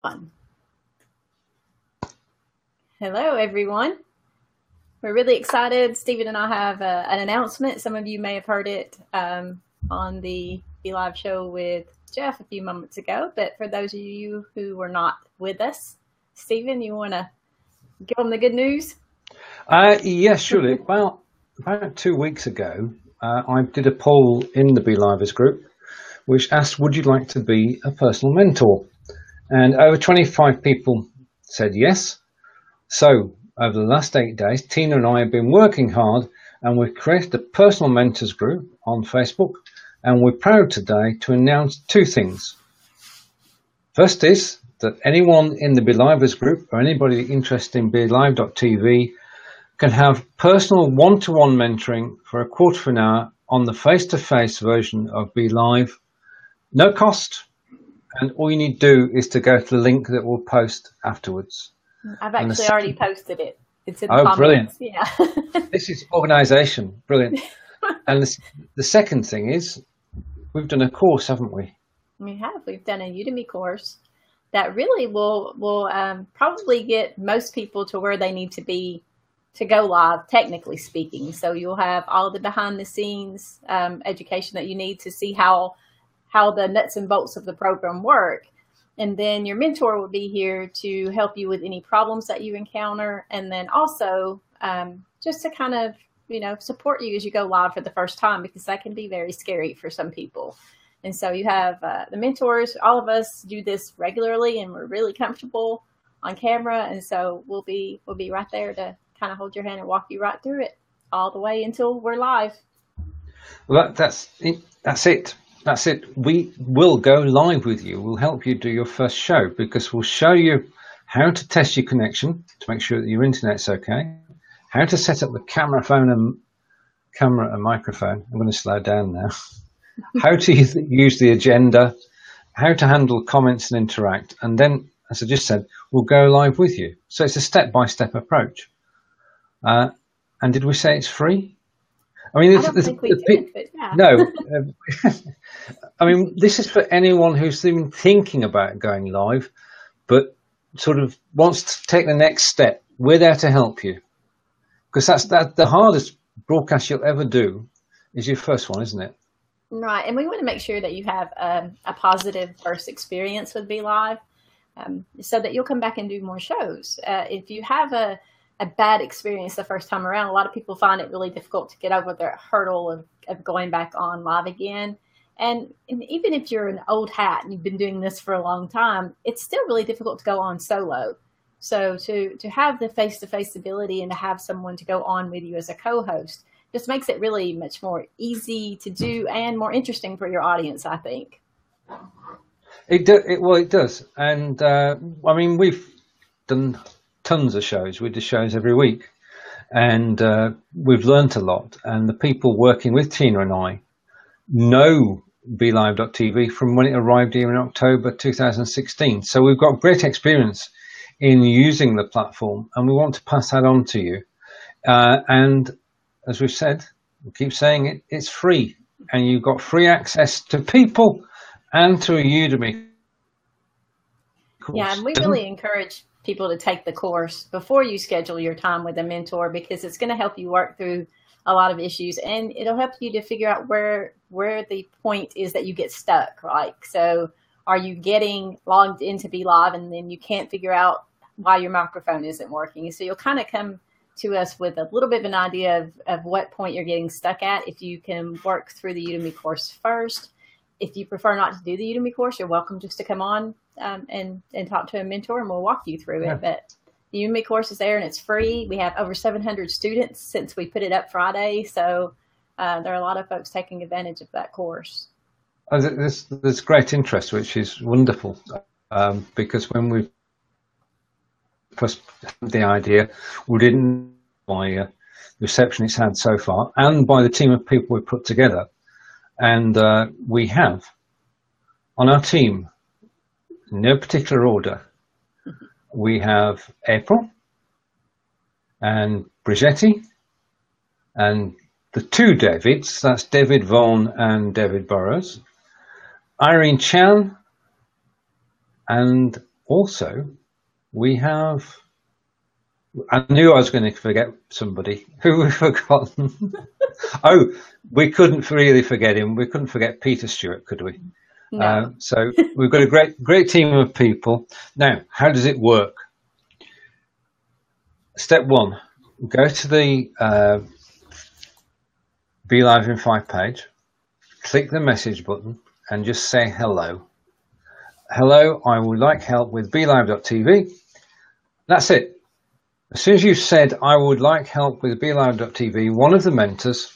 Fun. Hello, everyone. We're really excited. Stephen and I have an announcement. Some of you may have heard it on the Belive show with Jeff a few moments ago, but for those of you who were not with us, Stephen, you want to give them the good news? Yes, surely. Well, about 2 weeks ago, I did a poll in the Belivers group, which asked, would you like to be a personal mentor? And over 25 people said yes. So over the last 8 days, Tina and I have been working hard, and we've created a personal mentors group on Facebook. And we're proud today to announce two things. First is that anyone in the Belivers group or anybody interested in Belive.tv can have personal one-to-one mentoring for a quarter of an hour on the face-to-face version of Belive. No cost. And all you need to do is to go to the link that we'll post afterwards. I've actually already posted it. It's in the comments. Brilliant. Yeah. This is organisation. Brilliant. And the second thing is, we've done a course, haven't we? We have. We've done a Udemy course that really will probably get most people to where they need to be to go live, technically speaking. So you'll have all the behind the scenes education that you need to see how the nuts and bolts of the program work. And then your mentor will be here to help you with any problems that you encounter. And then also just to kind of, support you as you go live for the first time, because that can be very scary for some people. And so you have the mentors. All of us do this regularly, and we're really comfortable on camera. And so we'll be right there to kind of hold your hand and walk you right through it all the way until we're live. Well, that's it. That's it. We will go live with you. We'll help you do your first show, because we'll show you how to test your connection to make sure that your internet's okay, how to set up the camera and microphone. I'm going to slow down now. How to use the agenda, how to handle comments and interact. And then, as I just said, we'll go live with you. So it's a step-by-step approach. And did we say it's free? I mean, I don't think we did, but yeah. No. I mean, this is for anyone who's even thinking about going live, but sort of wants to take the next step. We're there to help you, because that's the hardest broadcast you'll ever do is your first one, isn't it? Right, and we want to make sure that you have a positive first experience with Belive, so that you'll come back and do more shows. If you have a bad experience the first time around, a lot of people find it really difficult to get over their hurdle of going back on live again. And even if you're an old hat and you've been doing this for a long time, it's still really difficult to go on solo. So to have the face-to-face ability and to have someone to go on with you as a co-host just makes it really much more easy to do and more interesting for your audience, I think. It does. And I mean, we've done tons of shows. We do shows every week, and we've learnt a lot. And the people working with Tina and I know Belive.tv from when it arrived here in October 2016. So we've got great experience in using the platform, and we want to pass that on to you. And as we've said, we keep saying it, it's free, and you've got free access to people and to a Udemy course. Yeah, and we really encourage people to take the course before you schedule your time with a mentor, because it's going to help you work through a lot of issues, and it'll help you to figure out where the point is that you get stuck, right? So are you getting logged into Belive and then you can't figure out why your microphone isn't working? So you'll kind of come to us with a little bit of an idea of what point you're getting stuck at. If you can work through the Udemy course first. If you prefer not to do the Udemy course, you're welcome just to come on and talk to a mentor, and we'll walk you through it. But the Udemy course is there, and it's free. We have over 700 students since we put it up Friday. So there are a lot of folks taking advantage of that course. There's great interest, which is wonderful, because when we first had the idea, we didn't by the reception it's had so far, and by the team of people we put together. And we have on our team, in no particular order, we have April and Brigetti and the two Davids, that's David Vaughan and David Burrows, Irene Chan and also, we have, I knew I was going to forget somebody. Who we've forgotten? Oh, we couldn't really forget him. We couldn't forget Peter Stewart, could we? No. So we've got a great team of people. Now, how does it work? Step one, go to the Belive in 5 page, click the message button and just say hello. Hello, I would like help with Belive.tv. That's it. As soon as you've said, I would like help with Belive.tv, one of the mentors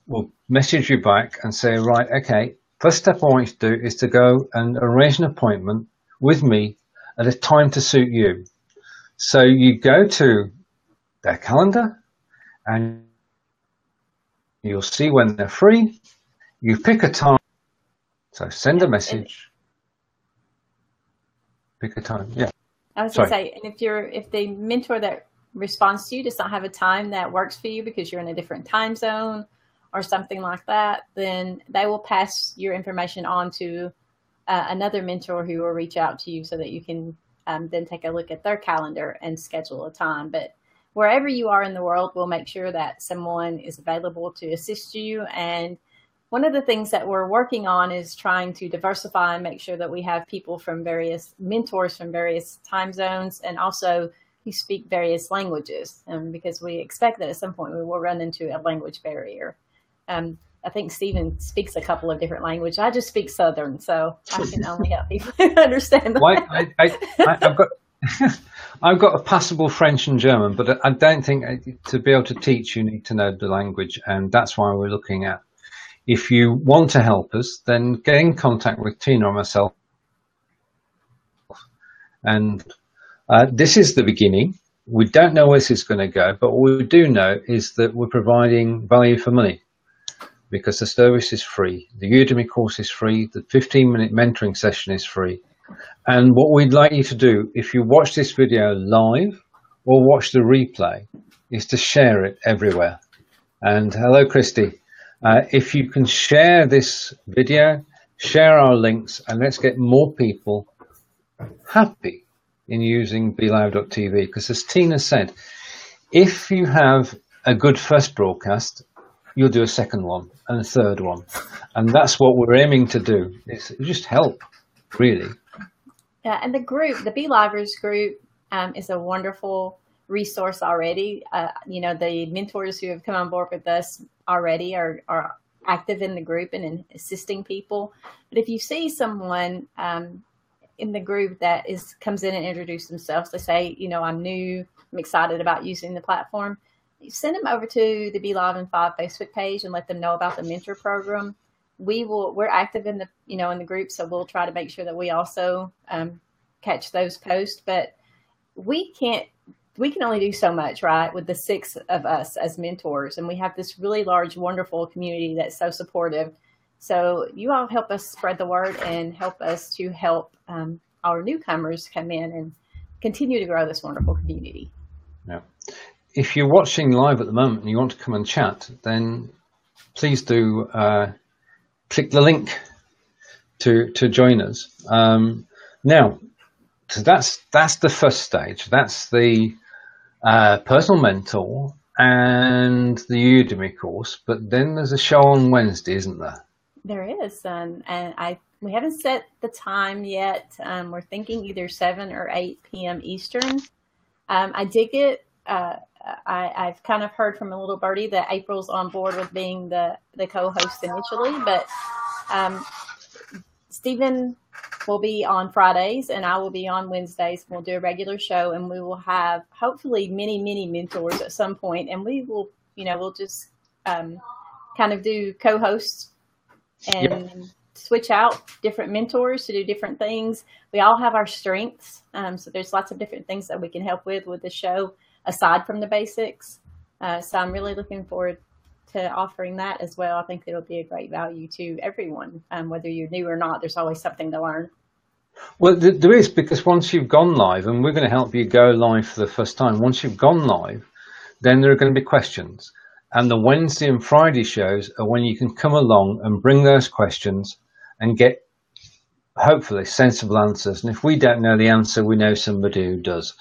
will message you back and say, right, okay, first step I want you to do is to go and arrange an appointment with me at a time to suit you. So you go to their calendar and you'll see when they're free. You pick a time. So send a message. Pick a time. Yeah. I was going to say, and if the mentor that responds to you does not have a time that works for you because you're in a different time zone or something like that, then they will pass your information on to another mentor who will reach out to you so that you can then take a look at their calendar and schedule a time. But wherever you are in the world, we'll make sure that someone is available to assist you. And one of the things that we're working on is trying to diversify and make sure that we have people from various mentors from various time zones and also who speak various languages, because we expect that at some point we will run into a language barrier. I think Stephen speaks a couple of different languages. I just speak Southern, so I can only help people understand that. Well, I've got I've got a passable French and German, but I don't think to be able to teach you need to know the language, and that's why we're looking at. If you want to help us, then get in contact with Tina or myself. And this is the beginning. We don't know where this is going to go, but what we do know is that we're providing value for money because the service is free. The Udemy course is free. The 15-minute mentoring session is free. And what we'd like you to do, if you watch this video live or watch the replay, is to share it everywhere. And hello, Christy. If you can share this video, share our links, and let's get more people happy in using Belive.tv. Because as Tina said, if you have a good first broadcast, you'll do a second one and a third one. And that's what we're aiming to do, is just help, really. Yeah, and the group, the Belivers group, is a wonderful resource already. The mentors who have come on board with us already are active in the group and in assisting people. But if you see someone in the group that comes in and introduce themselves, they say, I'm new, I'm excited about using the platform, you send them over to the Belive in 5 Facebook page and let them know about the mentor program. We're active in the group, so we'll try to make sure that we also catch those posts. But we can only do so much, right, with the 6 of us as mentors. And we have this really large, wonderful community that's so supportive. So you all help us spread the word and help us to help our newcomers come in and continue to grow this wonderful community. Yeah. If you're watching live at the moment and you want to come and chat, then please do click the link to join us. Now, so that's the first stage. That's the personal mentor and the Udemy course. But then there's a show on Wednesday, isn't there? There is, and we haven't set the time yet. We're thinking either 7 or 8 p.m. Eastern. I did get. I've kind of heard from a little birdie that April's on board with being the co-host initially, but Stephen will be on Fridays and I will be on Wednesdays. We'll do a regular show and we will have hopefully many, many mentors at some point, and we will, we'll just kind of do co-hosts and switch out different mentors to do different things. We all have our strengths. So there's lots of different things that we can help with the show aside from the basics. So I'm really looking forward to offering that as well. I think it'll be a great value to everyone. Whether you're new or not, there's always something to learn. Well, there is, because once you've gone live, and we're going to help you go live for the first time, once you've gone live, then there are going to be questions. And the Wednesday and Friday shows are when you can come along and bring those questions and get hopefully sensible answers. And if we don't know the answer, we know somebody who does.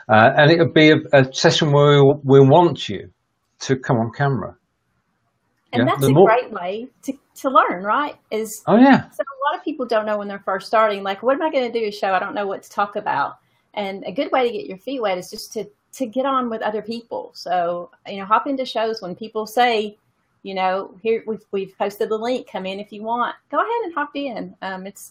And it would be a session where we want you to come on camera. And that's a great way to learn, right? Oh, yeah. So a lot of people don't know when they're first starting, like, what am I going to do a show? I don't know what to talk about. And a good way to get your feet wet is just to get on with other people. So, hop into shows when people say, here we've posted the link, come in if you want. Go ahead and hop in.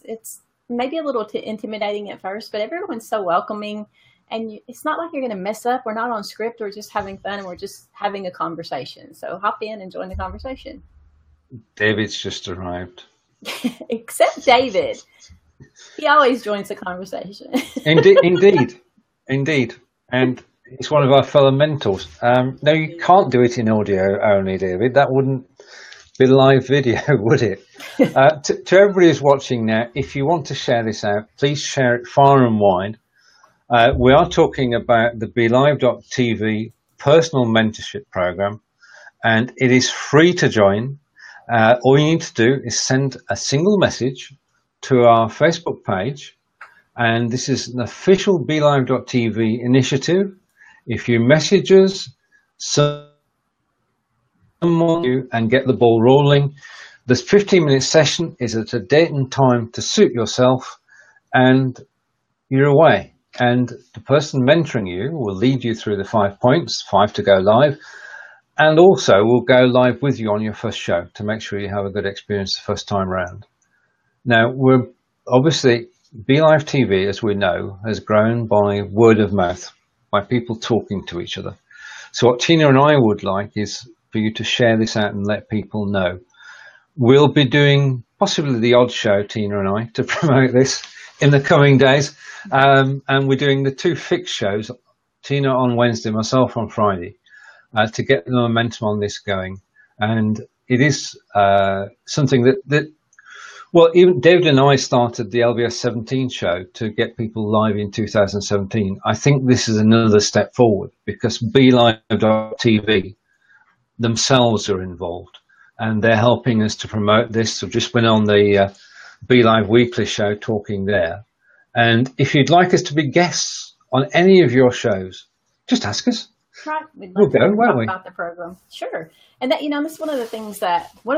It's maybe a little intimidating at first, but everyone's so welcoming. And it's not like you're going to mess up. We're not on script. We're just having fun, and we're just having a conversation. So hop in and join the conversation. David's just arrived. Except David. He always joins the conversation. Indeed. And he's one of our fellow mentors. No, you can't do it in audio only, David. That wouldn't be live video, would it? To everybody who's watching now, if you want to share this out, please share it far and wide. We are talking about the Belive.tv personal mentorship program, and it is free to join. All you need to do is send a single message to our Facebook page, and this is an official Belive.tv initiative. If you message us, someone you and get the ball rolling, this 15-minute session is at a date and time to suit yourself, and you're away. And the person mentoring you will lead you through the 5 points, 5 to go live, and also will go live with you on your first show to make sure you have a good experience the first time around. Now, we're obviously, Belive TV, as we know, has grown by word of mouth, by people talking to each other. So what Tina and I would like is for you to share this out and let people know. We'll be doing possibly the odd show, Tina and I, to promote this in the coming days. And we're doing the 2 fixed shows, Tina on Wednesday, myself on Friday, to get the momentum on this going. And it is something that well, even David and I started the LVS 17 show to get people live in 2017. I think this is another step forward because BeLive.tv themselves are involved and they're helping us to promote this. So just went on the BeLive Weekly show talking there. And if you'd like us to be guests on any of your shows, just ask us. Right. We'll go, won't we? About the program. Sure. And that, this is one of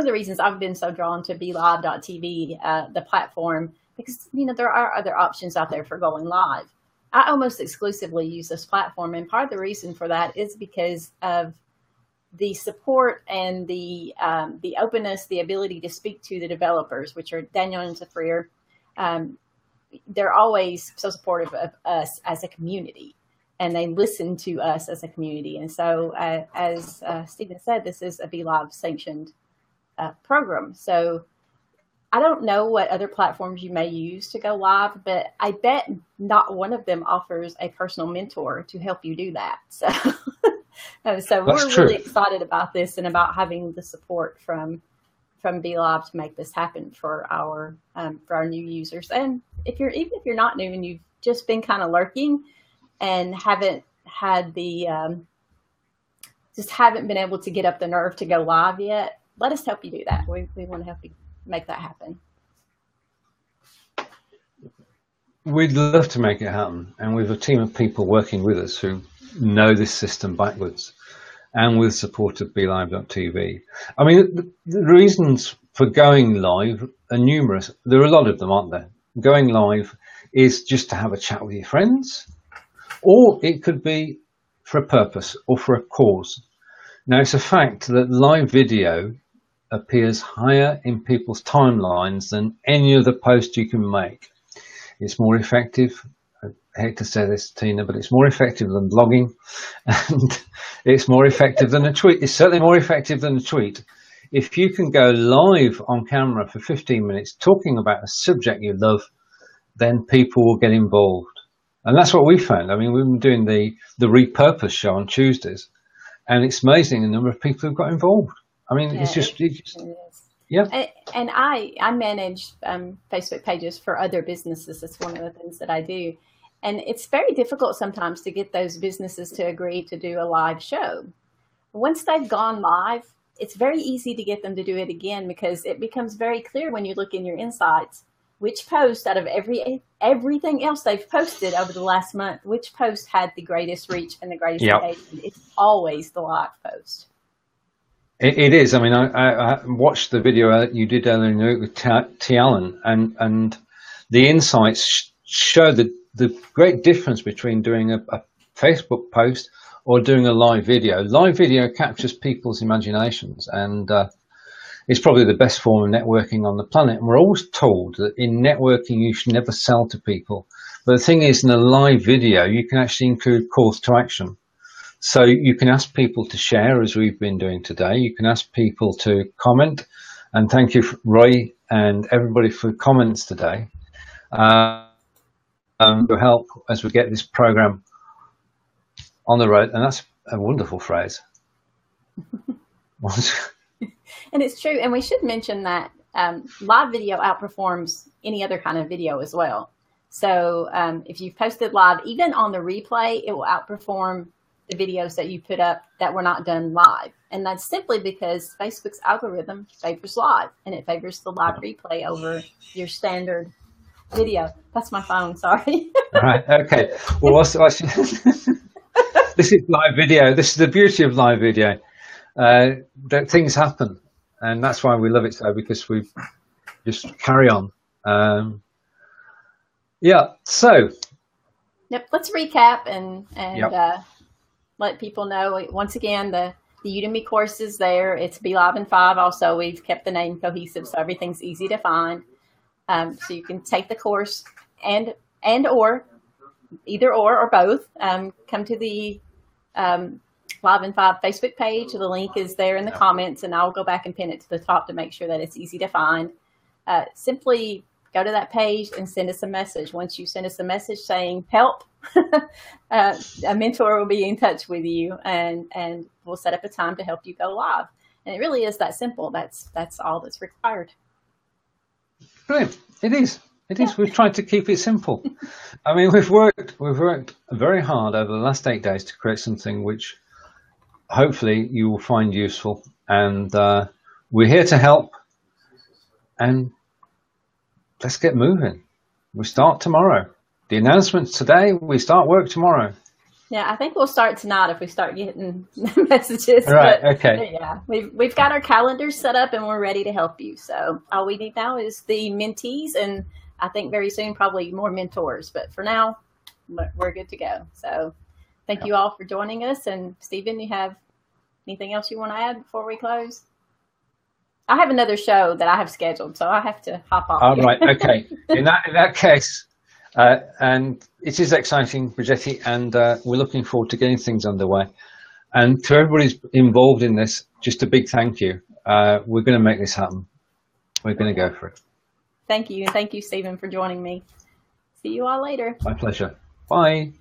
the reasons I've been so drawn to BeLive.tv, the platform, because, there are other options out there for going live. I almost exclusively use this platform. And part of the reason for that is because of the support and the openness, the ability to speak to the developers, which are Daniel and Zafrir. They're always so supportive of us as a community, and they listen to us as a community. And so, as Stephen said, this is a Belive sanctioned program. So I don't know what other platforms you may use to go live, but I bet not one of them offers a personal mentor to help you do that. So, so we're really excited about this and about having the support from Belive to make this happen for our new users. And even if you're not new and you've just been kind of lurking and haven't had just haven't been able to get up the nerve to go live yet, let us help you do that. We want to help you make that happen. We'd love to make it happen, and we have a team of people working with us who know this system backwards, and with support of BeLive.tv. I mean, the reasons for going live are numerous. There are a lot of them, aren't there? Going live is just to have a chat with your friends, or it could be for a purpose or for a cause. Now, it's a fact that live video appears higher in people's timelines than any other post you can make. It's more effective. I hate to say this, Tina, but it's more effective than blogging, and it's more effective than a tweet. It's certainly more effective than a tweet. If you can go live on camera for 15 minutes talking about a subject you love, then people will get involved. And that's what we found. I mean, we've been doing the repurpose show on Tuesdays, and it's amazing the number of people who've got involved. I mean, yeah, yeah. And I manage Facebook pages for other businesses. That's one of the things that I do. And it's very difficult sometimes to get those businesses to agree to do a live show. Once they've gone live, it's very easy to get them to do it again, because it becomes very clear when you look in your insights which post out of everything else they've posted over the last month, which post had the greatest reach and the greatest engagement. It's always the live post. It is. I mean, I watched the video you did earlier with T. Allen, and the insights show the great difference between doing a Facebook post or doing a live video. Live video captures people's imaginations, and it's probably the best form of networking on the planet. And we're always told that in networking, you should never sell to people. But the thing is, in a live video, you can actually include calls to action. So you can ask people to share, as we've been doing today. You can ask people to comment. And thank you, Roy, and everybody for comments today. To help as we get this program on the road. And that's a wonderful phrase. And it's true. And we should mention that live video outperforms any other kind of video as well. So if you've posted live, even on the replay, it will outperform the videos that you put up that were not done live. And that's simply because Facebook's algorithm favors live, and it favors the live replay over your standard video. That's my phone, sorry. All right, okay. Well, this is live video. This is the beauty of live video. That things happen, and that's why we love it so, because we just carry on. So. Yep, let's recap and let people know, once again, the Udemy course is there. It's Belive in 5. Also, we've kept the name cohesive, so everything's easy to find. So you can take the course and or either or both. Come to the Belive in 5 Facebook page. The link is there in the comments, and I'll go back and pin it to the top to make sure that it's easy to find. Simply go to that page and send us a message. Once you send us a message saying help, a mentor will be in touch with you, and we'll set up a time to help you go live. And it really is that simple. That's all that's required. Brilliant. It is. It is. We've tried to keep it simple. I mean, we've worked very hard over the last 8 days to create something which hopefully you will find useful. And we're here to help. And let's get moving. We start tomorrow. The announcement's today. We start work tomorrow. Yeah, I think we'll start tonight if we start getting messages. Right, but, okay. Yeah, we've got our calendars set up and we're ready to help you. So all we need now is the mentees, and I think very soon probably more mentors. But for now, we're good to go. So thank you all for joining us. And Stephen, you have anything else you want to add before we close? I have another show that I have scheduled, so I have to hop off. All right, okay. In that case, and it is exciting, Brigetti, and we're looking forward to getting things underway. And to everybody involved in this, just a big thank you. We're going to make this happen. We're going to go for it. Thank you. Thank you, Stephen, for joining me. See you all later. My pleasure. Bye.